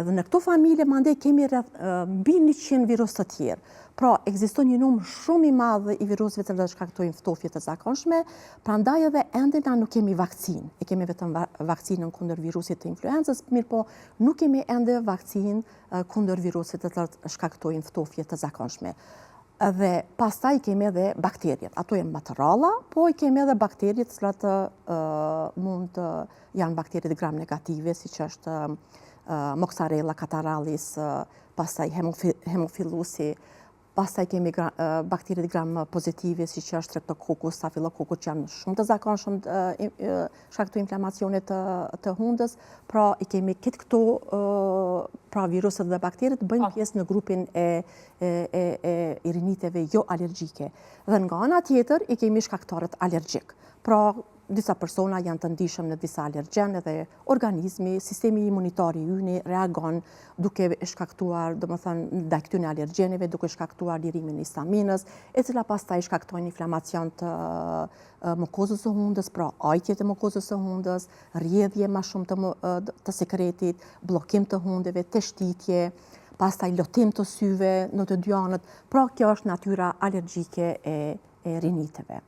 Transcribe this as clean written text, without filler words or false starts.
Edhe në këto familje mandej kemi mbi 100 virus të tjerë. Pra, ekziston një numër shumë i madh i virusëve që shkaktojnë ftofje të zakonshme, prandaj edhe ende na nuk kemi vakcinë. E kemi vetëm vakcinën kundër virusit të influencës, mirë po nuk kemi ende vakcinë kundër viruseve të shkaktojnë ftofje të zakonshme. Dhe pastaj kemi edhe bakterjet. Ato janë më të rralla, po i kemi edhe bakterjet të cilat mund të janë bakterjet gram negative, siç është Moxarella catarrhalis, pastaj hemofillusi, pastaj kemi bakterjet gram pozitive, siç është Streptococcus, Staphylococcus, që janë shumë të zakonshëm shkaktojnë inflamacione të hundës. Pra i kemi këto pra viruset dhe bakteriet bëjnë pjesë në grupin e riniteve jo alergjike. Dhe nga ana tjetër i kemi shkaktarët alergjik. Pra disa persona janë të ndishëm në disa alergjen dhe organizmi, sistemi imunitar i yni reagon duke shkaktuar, domethënë, ndaj këtyre alergjeneve, duke shkaktuar lirimin e histaminës, e cila pastaj shkaktojnë inflamacion të mukozës së hundës, pra ajtje të mukozës së hundës, rrjedhje më shumë të sekretit, bllokim të hundeve, të shtitje, pastaj lotim të syve në të dy anët. Pra kjo është natyra alergjike e riniteve.